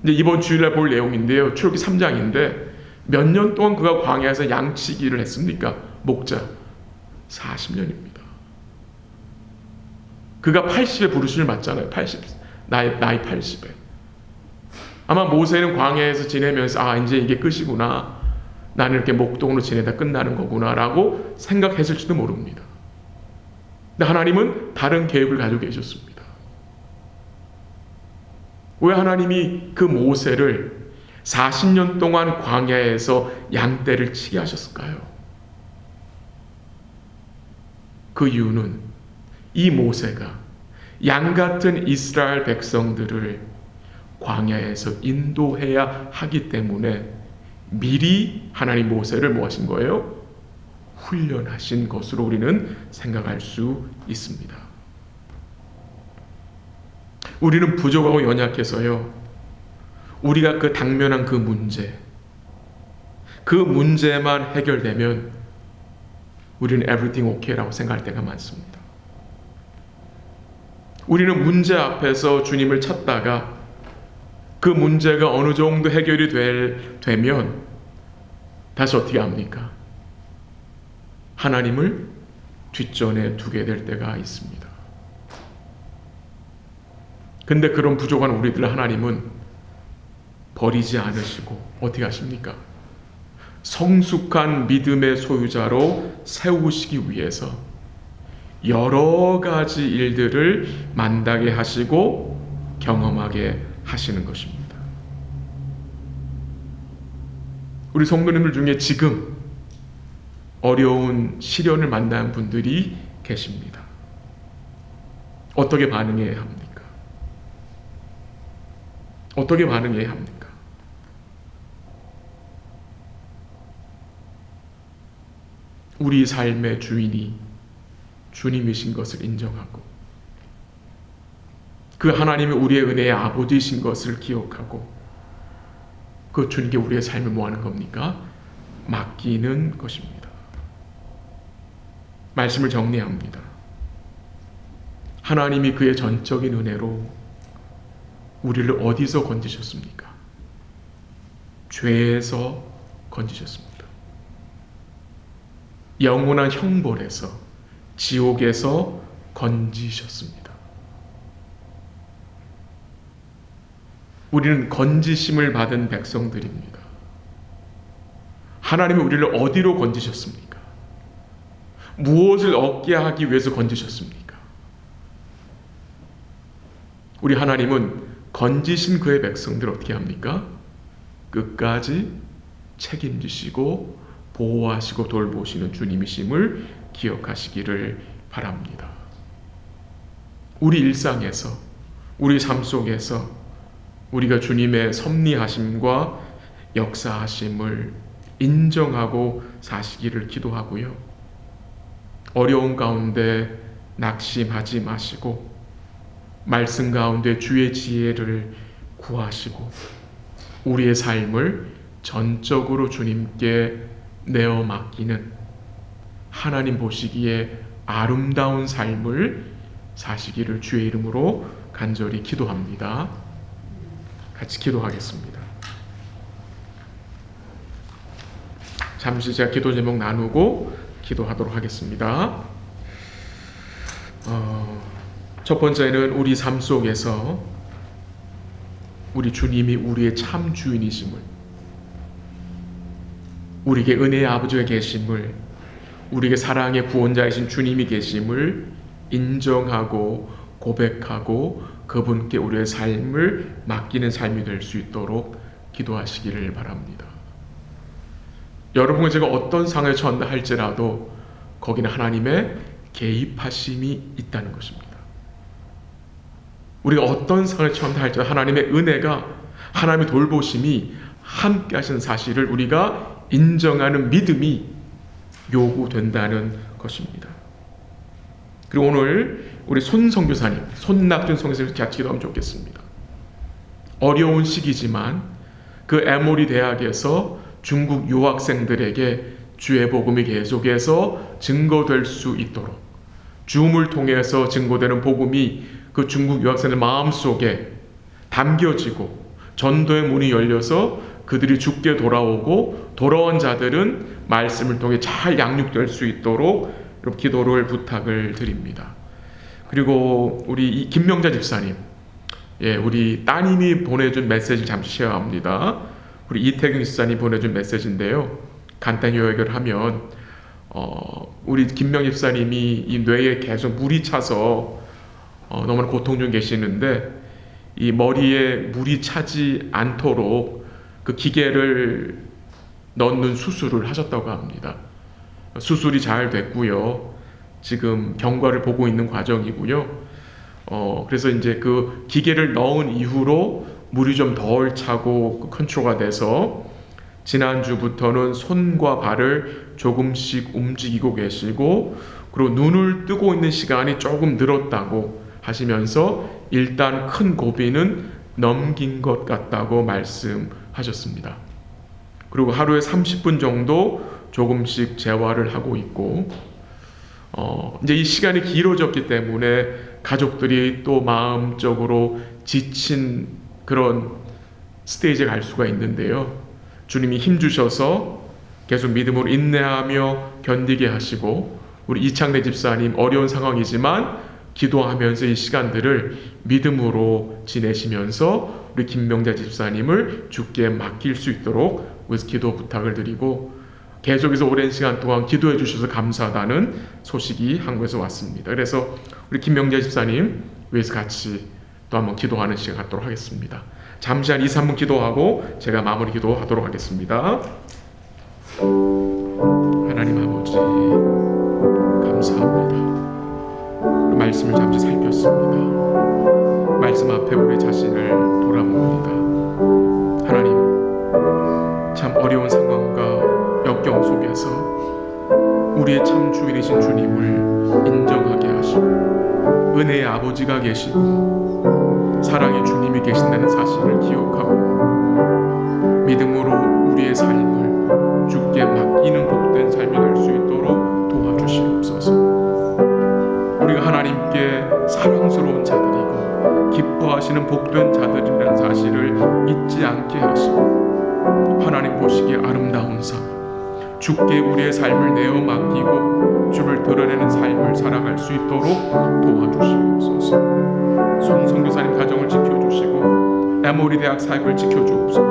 Speaker 1: 이제 이번 주일날 볼 내용인데요, 출애굽기 3장인데 몇 년 동안 그가 광야에서 양치기를 했습니까? 목자 40년입니다. 그가 80에 부르심을 받잖아요. 나이 80에. 아마 모세는 광야에서 지내면서 이제 이게 끝이구나, 나는 이렇게 목동으로 지내다 끝나는 거구나 라고 생각했을지도 모릅니다. 근데 하나님은 다른 계획을 가지고 계셨습니다. 왜 하나님이 그 모세를 40년 동안 광야에서 양떼를 치게 하셨을까요? 그 이유는 이 모세가 양 같은 이스라엘 백성들을 광야에서 인도해야 하기 때문에 미리 하나님 모세를 뭐 하신 거예요? 훈련하신 것으로 우리는 생각할 수 있습니다. 우리는 부족하고 연약해서요, 우리가 그 당면한 그 문제만 해결되면 우리는 everything okay라고 생각할 때가 많습니다. 우리는 문제 앞에서 주님을 찾다가 그 문제가 어느 정도 해결이 되면 다시 어떻게 합니까? 하나님을 뒷전에 두게 될 때가 있습니다. 근데 그런 부족한 우리들 하나님은 버리지 않으시고 어떻게 하십니까? 성숙한 믿음의 소유자로 세우시기 위해서 여러 가지 일들을 만나게 하시고 경험하게 하시는 것입니다. 우리 성도님들 중에 지금 어려운 시련을 만난 분들이 계십니다. 어떻게 반응해야 합니까? 어떻게 반응해야 합니까? 우리 삶의 주인이 주님이신 것을 인정하고 그 하나님이 우리의 은혜의 아버지이신 것을 기억하고 그 주님께 우리의 삶을 뭐 하는 겁니까? 맡기는 것입니다. 말씀을 정리합니다. 하나님이 그의 전적인 은혜로 우리를 어디서 건지셨습니까? 죄에서 건지셨습니다. 영원한 형벌에서, 지옥에서 건지셨습니다. 우리는 건지심을 받은 백성들입니다. 하나님이 우리를 어디로 건지셨습니까? 무엇을 얻게 하기 위해서 건지셨습니까? 우리 하나님은 건지신 그의 백성들 어떻게 합니까? 끝까지 책임지시고 보호하시고 돌보시는 주님이심을 기억하시기를 바랍니다. 우리 일상에서, 우리 삶 속에서 우리가 주님의 섭리하심과 역사하심을 인정하고 사시기를 기도하고요. 어려운 가운데 낙심하지 마시고 말씀 가운데 주의 지혜를 구하시고 우리의 삶을 전적으로 주님께 내어 맡기는 하나님 보시기에 아름다운 삶을 사시기를 주의 이름으로 간절히 기도합니다. 같이 기도하겠습니다. 잠시 제가 기도 제목 나누고 기도하도록 하겠습니다. 첫 번째는 우리 삶 속에서 우리 주님이 우리의 참 주인이심을, 우리에게 은혜의 아버지가 계심을, 우리에게 사랑의 구원자이신 주님이 계심을 인정하고 고백하고 그분께 우리의 삶을 맡기는 삶이 될 수 있도록 기도하시기를 바랍니다. 여러분과 제가 어떤 상황에 처한다 할지라도 거기는 하나님의 개입하심이 있다는 것입니다. 우리가 어떤 상황에 처한다 할지라도 하나님의 은혜가, 하나님의 돌보심이 함께 하시는 사실을 우리가 인정하는 믿음이 요구된다는 것입니다. 그리고 오늘 우리 손 선교사님, 손낙준 선교사님 같이 기도하면 좋겠습니다. 어려운 시기지만 그 에모리 대학에서 중국 유학생들에게 주의 복음이 계속해서 증거될 수 있도록, 줌을 통해서 증거되는 복음이 그 중국 유학생들 마음속에 담겨지고 전도의 문이 열려서 그들이 죽게 돌아오고 돌아온 자들은 말씀을 통해 잘 양육될 수 있도록 기도를 부탁을 드립니다. 그리고 우리 김명자 집사님, 우리 따님이 보내준 메시지를 잠시 쉐어합니다. 우리 이태경 집사님 보내준 메시지인데요. 간단히 요약을 하면 우리 김명 집사님이 이 뇌에 계속 물이 차서 너무나 고통 중에 계시는데 이 머리에 물이 차지 않도록 그 기계를 넣는 수술을 하셨다고 합니다. 수술이 잘 됐고요. 지금 경과를 보고 있는 과정이고요. 그래서 이제 그 기계를 넣은 이후로 물이 좀 덜 차고 컨트롤가 돼서 지난주부터는 손과 발을 조금씩 움직이고 계시고, 그리고 눈을 뜨고 있는 시간이 조금 늘었다고 하시면서 일단 큰 고비는 넘긴 것 같다고 말씀하셨습니다. 그리고 하루에 30분 정도 조금씩 재활을 하고 있고, 이제 이 시간이 길어졌기 때문에 가족들이 또 마음적으로 지친 그런 스테이지에 갈 수가 있는데요. 주님이 힘 주셔서 계속 믿음으로 인내하며 견디게 하시고, 우리 이창래 집사님 어려운 상황이지만 기도하면서 이 시간들을 믿음으로 지내시면서 우리 김명자 집사님을 주께 맡길 수 있도록 기도 부탁을 드리고, 계속해서 오랜 시간 동안 기도해 주셔서 감사하다는 소식이 한국에서 왔습니다. 그래서 우리 김명자 집사님 위해서 같이 또 한번 기도하는 시간 갖도록 하겠습니다. 잠시 한 2, 3분 기도하고 제가 마무리 기도하도록 하겠습니다. 하나님 아버지 감사합니다. 말씀을 잠시 살폈습니다. 말씀 앞에 우리 자신을 돌아봅니다. 하나님, 참 어려운 상황과 역경 속에서 우리의 참 주인이신 주님을 인정하게 하시고, 은혜의 아버지가 계시고 사랑의 주님이 계신다는 사실을 기억하고 믿음으로 우리의 삶을 주께 맡기는 복된 삶이 될 수 있도록 도와주시옵소서. 우리가 하나님께 사랑스러운 자들이고 기뻐하시는 복된 자들이라는 사실을 잊지 않게 하시고, 하나님 보시기에 아름다운 삶, 주께 우리의 삶을 내어 맡기고 주를 드러내는 삶을 살아갈 수 있도록 도와주시옵소서. 손 선교사님 가정을 지켜주시고 에모리 대학 사역을 지켜주옵소서.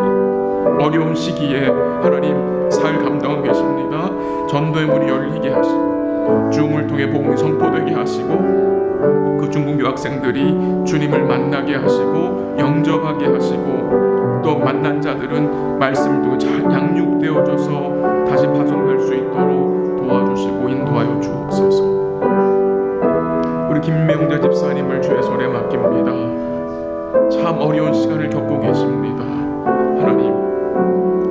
Speaker 1: 어려운 시기에 하나님 사역 감당하고 계십니다. 전도의 문이 열리게 하시고 줌을 통해 복음이 선포되게 하시고, 그 중국 유학생들이 주님을 만나게 하시고 영접하게 하시고, 또 만난 자들은 말씀을 통해 잘 양육되어져서 다시 파송될 수 있도록 도와주시고 인도하여 주옵소서. 우리 김명자 집사님을 주의 손에 맡깁니다. 참 어려운 시간을 겪고 계십니다. 하나님,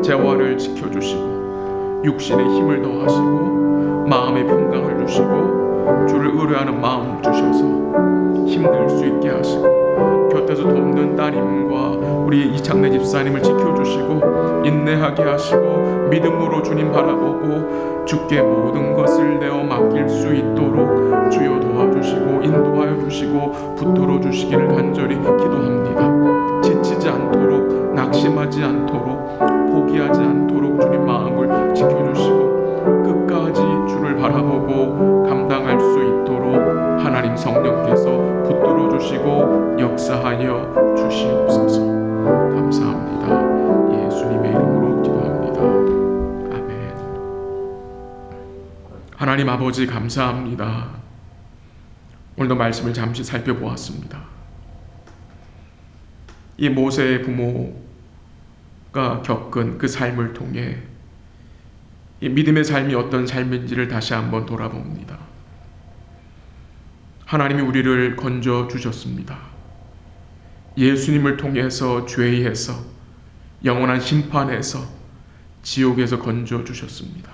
Speaker 1: 재활을 지켜주시고 육신의 힘을 더하시고 마음의 평강을 주시고 주를 의뢰하는 마음 주셔서 힘낼 수 있게 하시고, 곁에서 돕는 따님과 우리 이창래 집사님을 지켜주시고 인내하게 하시고 믿음으로 주님 바라보고 주께 모든 것을 내어 맡길 수 있도록 주여 도와주시고 인도하여 주시고 붙들어 주시기를 간절히 기도합니다. 지치지 않도록, 낙심하지 않도록, 포기하지 않도록 주님 마음을 지켜주시고 끝까지 주를 바라보고 감당할 수 있도록 하나님 성령께서 붙들어 주시고 역사하여 주시옵소서. 감사합니다. 예수님의 이름으로 기도합니다. 아멘. 하나님 아버지 감사합니다. 오늘도 말씀을 잠시 살펴보았습니다. 이 모세의 부모가 겪은 그 삶을 통해 이 믿음의 삶이 어떤 삶인지를 다시 한번 돌아봅니다. 하나님이 우리를 건져 주셨습니다. 예수님을 통해서 죄에서 영원한 심판에서, 지옥에서 건져주셨습니다.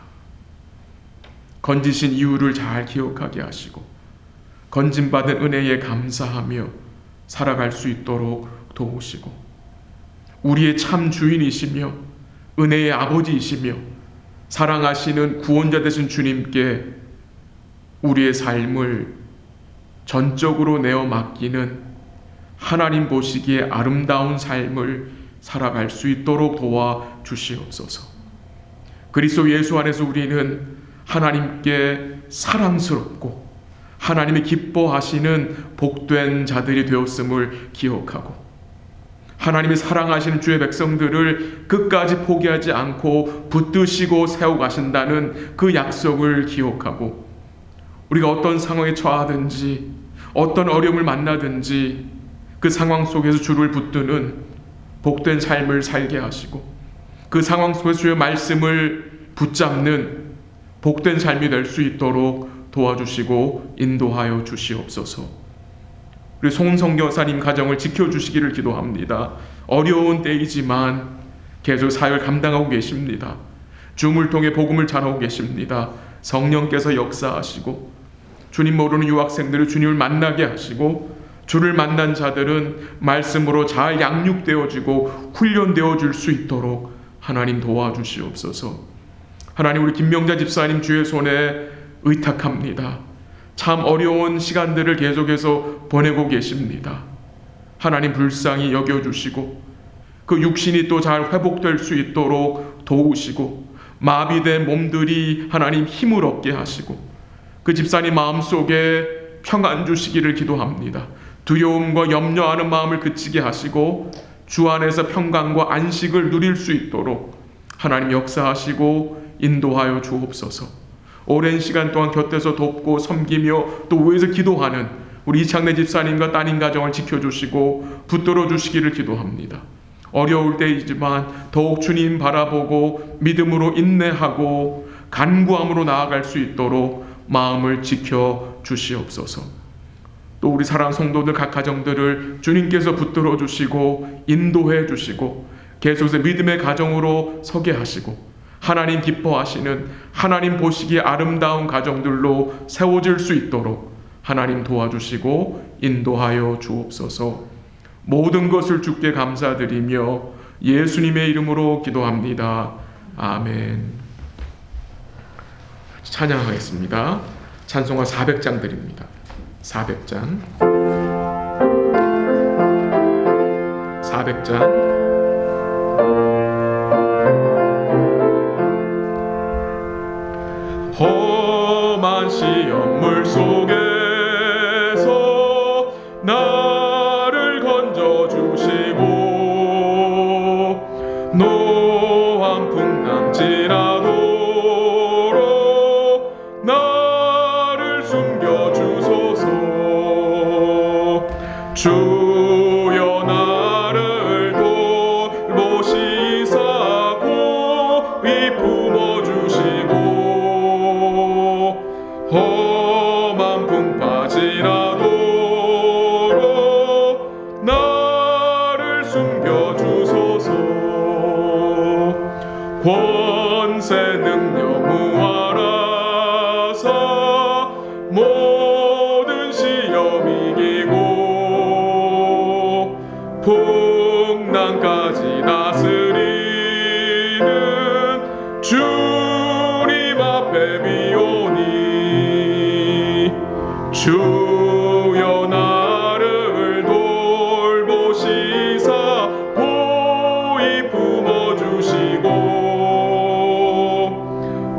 Speaker 1: 건지신 이유를 잘 기억하게 하시고 건짐받은 은혜에 감사하며 살아갈 수 있도록 도우시고, 우리의 참 주인이시며 은혜의 아버지이시며 사랑하시는 구원자 되신 주님께 우리의 삶을 전적으로 내어 맡기는 하나님 보시기에 아름다운 삶을 살아갈 수 있도록 도와주시옵소서. 그리스도 예수 안에서 우리는 하나님께 사랑스럽고 하나님이 기뻐하시는 복된 자들이 되었음을 기억하고, 하나님이 사랑하시는 주의 백성들을 끝까지 포기하지 않고 붙드시고 세워가신다는 그 약속을 기억하고, 우리가 어떤 상황에 처하든지 어떤 어려움을 만나든지 그 상황 속에서 주를 붙드는 복된 삶을 살게 하시고, 그 상황 속에서 주의 말씀을 붙잡는 복된 삶이 될 수 있도록 도와주시고 인도하여 주시옵소서. 우리 송성교 여사님 가정을 지켜주시기를 기도합니다. 어려운 때이지만 계속 사역을 감당하고 계십니다. 줌을 통해 복음을 전하고 계십니다. 성령께서 역사하시고 주님 모르는 유학생들이 주님을 만나게 하시고, 주를 만난 자들은 말씀으로 잘 양육되어지고 훈련되어질 수 있도록 하나님 도와주시옵소서. 하나님, 우리 김명자 집사님 주의 손에 의탁합니다. 참 어려운 시간들을 계속해서 보내고 계십니다. 하나님 불쌍히 여겨주시고 그 육신이 또 잘 회복될 수 있도록 도우시고, 마비된 몸들이 하나님 힘을 얻게 하시고 그 집사님 마음속에 평안 주시기를 기도합니다. 두려움과 염려하는 마음을 그치게 하시고 주 안에서 평강과 안식을 누릴 수 있도록 하나님 역사하시고 인도하여 주옵소서. 오랜 시간 동안 곁에서 돕고 섬기며 또 위에서 기도하는 우리 이창래 집사님과 따님 가정을 지켜주시고 붙들어 주시기를 기도합니다. 어려울 때이지만 더욱 주님 바라보고 믿음으로 인내하고 간구함으로 나아갈 수 있도록 마음을 지켜 주시옵소서. 또 우리 사랑하는 성도들 각 가정들을 주님께서 붙들어 주시고 인도해 주시고 계속해서 믿음의 가정으로 서게 하시고 하나님 기뻐하시는, 하나님 보시기에 아름다운 가정들로 세워질 수 있도록 하나님 도와주시고 인도하여 주옵소서. 모든 것을 주께 감사드리며 예수님의 이름으로 기도합니다. 아멘. 찬양하겠습니다. 찬송가 400장 드립니다. 400장. 400장. 험한 시험물 속에서 나를 건져주시고 노한 풍랑 지나도록 나를 숨겨주소서. 주여 나를 돌보시사 고이 품어주시고 험한 풍파 지나도록 나를 숨겨주소서. 권세 능력 무하라사 모든 시험 이기고 풍랑까지 다스리는 주님 앞에 비오니 주여 나를 돌보시사 고이 품어주시고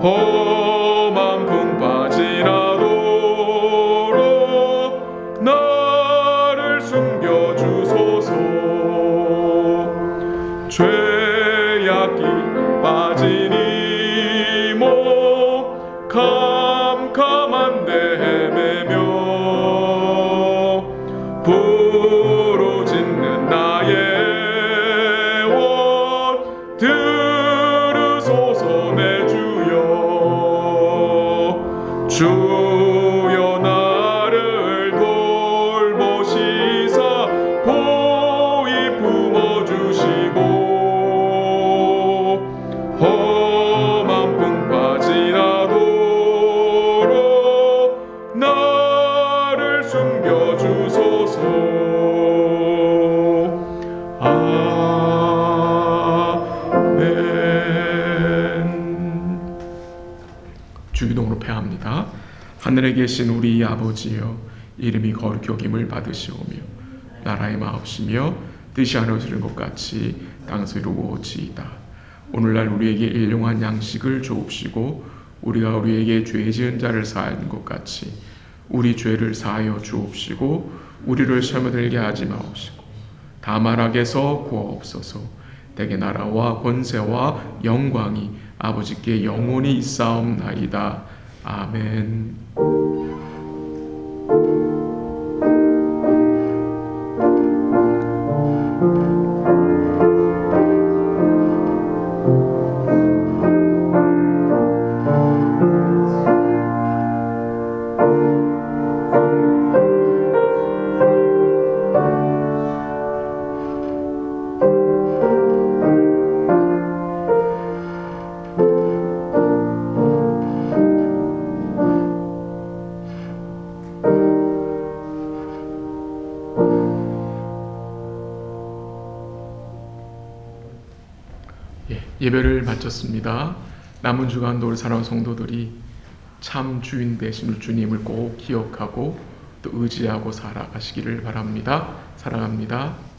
Speaker 1: 험한 풍파 지나도록 나를 숨겨주소서. 죄악기 빠진 이몸 캄캄한 데 헤매며 숨겨주소서. 아멘. 주기도문으로 패합니다. 하늘에 계신 우리 아버지여, 이름이 거룩히 여김을 받으시오며 나라의 마옵시며 뜻이 하늘에서 것 같이 땅에서 이루어지이다. 오늘날 우리에게 일용할 양식을 주옵시고 우리가 우리에게 죄 지은 자를 사하는 것 같이 우리 죄를 사하여 주옵시고 우리를 시험에 들게 하지 마옵시고 다만 악에서 구하옵소서. 대개 나라와 권세와 영광이 아버지께 영원히 있사옵나이다. 아멘. 예배를 마쳤습니다. 남은 주간도 우리 사랑하는 성도들이 참 주인 되신 주님을 꼭 기억하고 또 의지하고 살아가시기를 바랍니다. 사랑합니다.